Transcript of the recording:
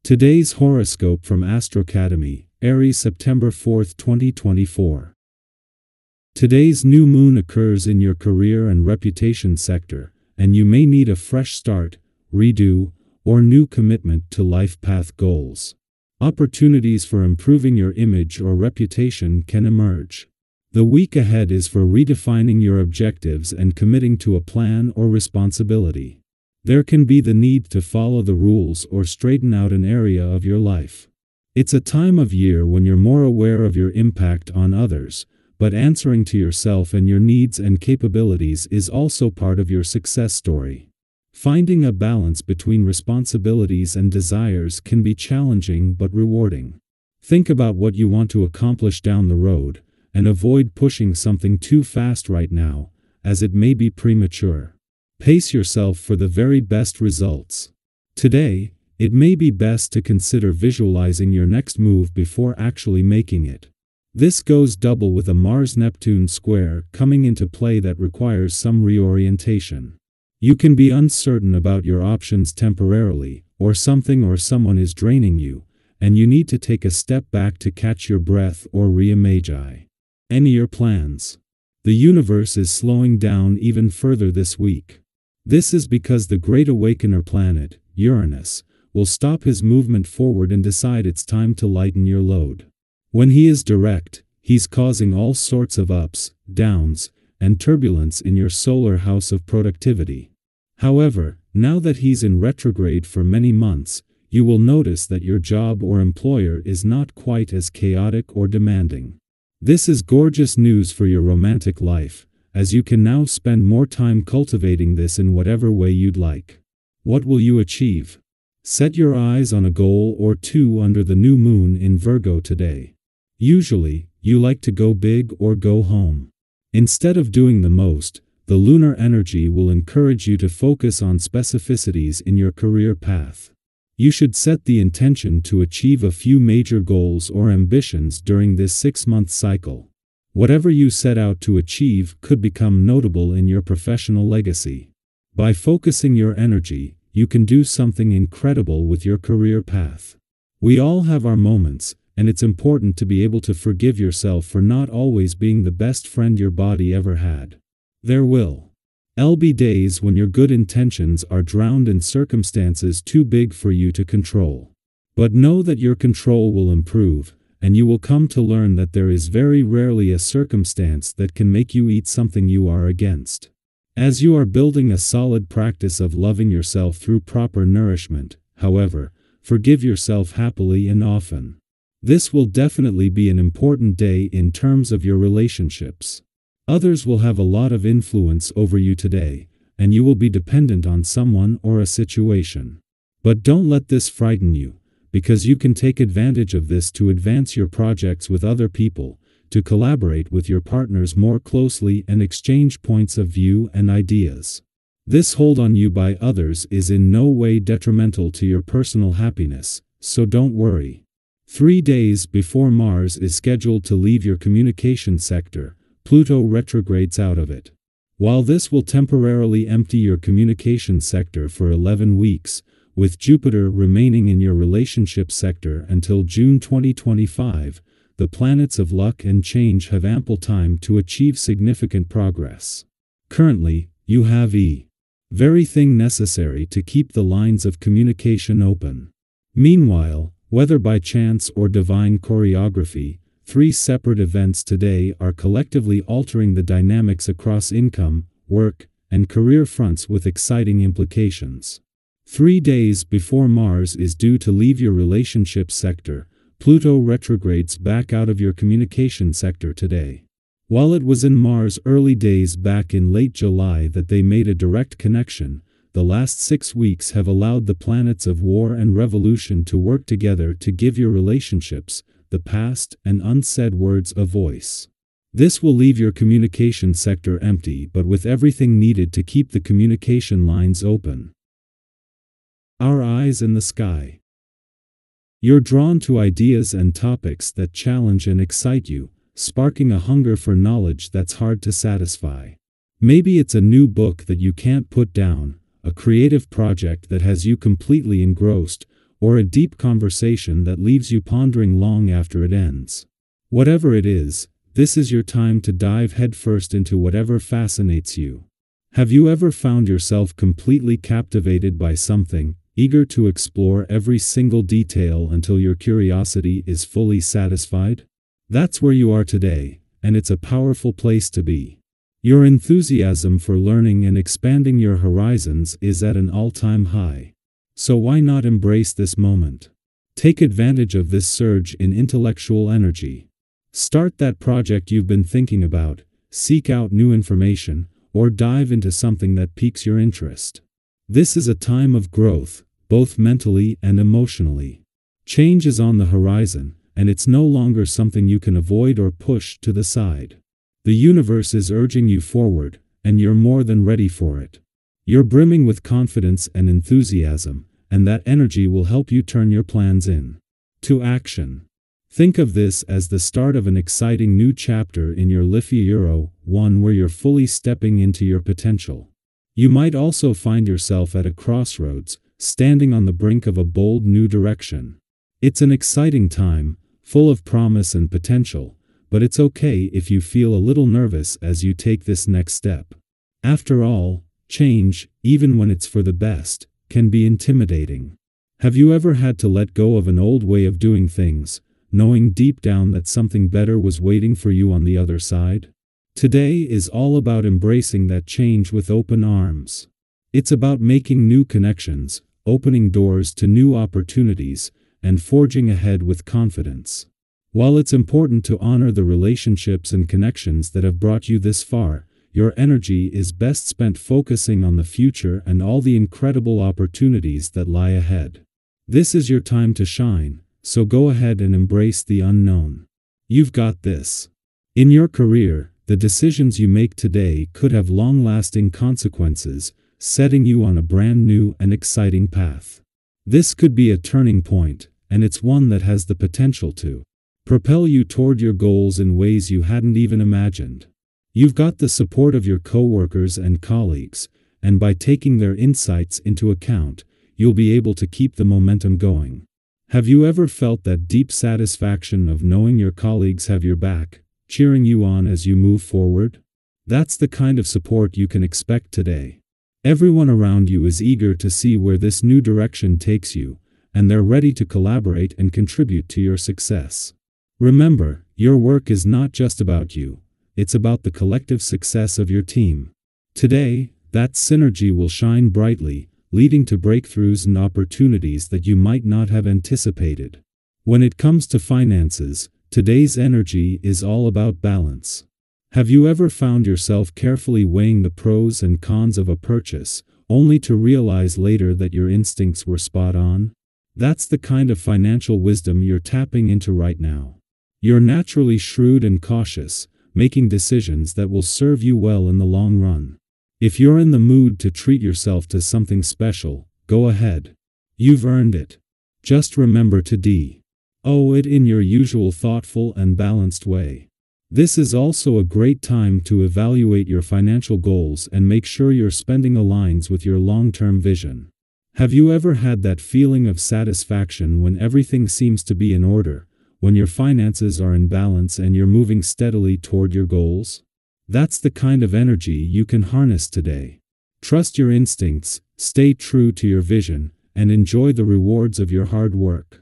Today's horoscope from Astrocademy, Aries, September 4th, 2024. Today's new moon occurs in your career and reputation sector, and you may need a fresh start, redo, or new commitment to life path goals. Opportunities for improving your image or reputation can emerge. The week ahead is for redefining your objectives and committing to a plan or responsibility. There can be the need to follow the rules or straighten out an area of your life. It's a time of year when you're more aware of your impact on others, but answering to yourself and your needs and capabilities is also part of your success story. Finding a balance between responsibilities and desires can be challenging but rewarding. Think about what you want to accomplish down the road, and avoid pushing something too fast right now, as it may be premature. Pace yourself for the very best results. Today, it may be best to consider visualizing your next move before actually making it. This goes double with a Mars-Neptune square coming into play that requires some reorientation. You can be uncertain about your options temporarily, or something or someone is draining you, and you need to take a step back to catch your breath or reimagine your plans. The universe is slowing down even further this week. This is because the Great Awakener planet, Uranus, will stop his movement forward and decide it's time to lighten your load. When he is direct, he's causing all sorts of ups, downs, and turbulence in your solar house of productivity. However, now that he's in retrograde for many months, you will notice that your job or employer is not quite as chaotic or demanding. This is gorgeous news for your romantic life, as you can now spend more time cultivating this in whatever way you'd like. What will you achieve? Set your eyes on a goal or two under the new moon in Virgo today. Usually, you like to go big or go home. Instead of doing the most, the lunar energy will encourage you to focus on specificities in your career path. You should set the intention to achieve a few major goals or ambitions during this 6-month cycle. Whatever you set out to achieve could become notable in your professional legacy. By focusing your energy, you can do something incredible with your career path. We all have our moments, and it's important to be able to forgive yourself for not always being the best friend your body ever had. There will be days when your good intentions are drowned in circumstances too big for you to control. But know that your control will improve, and you will come to learn that there is very rarely a circumstance that can make you eat something you are against. As you are building a solid practice of loving yourself through proper nourishment, however, forgive yourself happily and often. This will definitely be an important day in terms of your relationships. Others will have a lot of influence over you today, and you will be dependent on someone or a situation. But don't let this frighten you, because you can take advantage of this to advance your projects with other people, to collaborate with your partners more closely and exchange points of view and ideas. This hold on you by others is in no way detrimental to your personal happiness, so don't worry. 3 days before Mars is scheduled to leave your communication sector, Pluto retrogrades out of it. While this will temporarily empty your communication sector for 11 weeks, with Jupiter remaining in your relationship sector until June 2025, the planets of luck and change have ample time to achieve significant progress. Currently, you have very thing necessary to keep the lines of communication open. Meanwhile, whether by chance or divine choreography, 3 separate events today are collectively altering the dynamics across income, work, and career fronts with exciting implications. 3 days before Mars is due to leave your relationship sector, Pluto retrogrades back out of your communication sector today. While it was in Mars' early days back in late July that they made a direct connection, the last 6 weeks have allowed the planets of war and revolution to work together to give your relationships, the past and unsaid words, a voice. This will leave your communication sector empty but with everything needed to keep the communication lines open. Our eyes in the sky. You're drawn to ideas and topics that challenge and excite you, sparking a hunger for knowledge that's hard to satisfy. Maybe it's a new book that you can't put down, a creative project that has you completely engrossed, or a deep conversation that leaves you pondering long after it ends. Whatever it is, this is your time to dive headfirst into whatever fascinates you. Have you ever found yourself completely captivated by something, eager to explore every single detail until your curiosity is fully satisfied? That's where you are today, and it's a powerful place to be. Your enthusiasm for learning and expanding your horizons is at an all-time high. So why not embrace this moment? Take advantage of this surge in intellectual energy. Start that project you've been thinking about, seek out new information, or dive into something that piques your interest. This is a time of growth, both mentally and emotionally. Change is on the horizon, and it's no longer something you can avoid or push to the side. The universe is urging you forward, and you're more than ready for it. You're brimming with confidence and enthusiasm, and that energy will help you turn your plans into action. Think of this as the start of an exciting new chapter in your life, one where you're fully stepping into your potential. You might also find yourself at a crossroads, standing on the brink of a bold new direction. It's an exciting time, full of promise and potential, but it's okay if you feel a little nervous as you take this next step. After all, change, even when it's for the best, can be intimidating. Have you ever had to let go of an old way of doing things, knowing deep down that something better was waiting for you on the other side? Today is all about embracing that change with open arms. It's about making new connections, opening doors to new opportunities, and forging ahead with confidence. While it's important to honor the relationships and connections that have brought you this far, your energy is best spent focusing on the future and all the incredible opportunities that lie ahead. This is your time to shine, so go ahead and embrace the unknown. You've got this. In your career, the decisions you make today could have long-lasting consequences, setting you on a brand new and exciting path. This could be a turning point, and it's one that has the potential to propel you toward your goals in ways you hadn't even imagined. You've got the support of your coworkers and colleagues, and by taking their insights into account, you'll be able to keep the momentum going. Have you ever felt that deep satisfaction of knowing your colleagues have your back, cheering you on as you move forward? That's the kind of support you can expect today. Everyone around you is eager to see where this new direction takes you, and they're ready to collaborate and contribute to your success. Remember, your work is not just about you, it's about the collective success of your team. Today, that synergy will shine brightly, leading to breakthroughs and opportunities that you might not have anticipated. When it comes to finances, today's energy is all about balance. Have you ever found yourself carefully weighing the pros and cons of a purchase, only to realize later that your instincts were spot on? That's the kind of financial wisdom you're tapping into right now. You're naturally shrewd and cautious, making decisions that will serve you well in the long run. If you're in the mood to treat yourself to something special, go ahead. You've earned it. Just remember to do it in your usual thoughtful and balanced way. This is also a great time to evaluate your financial goals and make sure your spending aligns with your long-term vision. Have you ever had that feeling of satisfaction when everything seems to be in order, when your finances are in balance and you're moving steadily toward your goals? That's the kind of energy you can harness today. Trust your instincts, stay true to your vision, and enjoy the rewards of your hard work.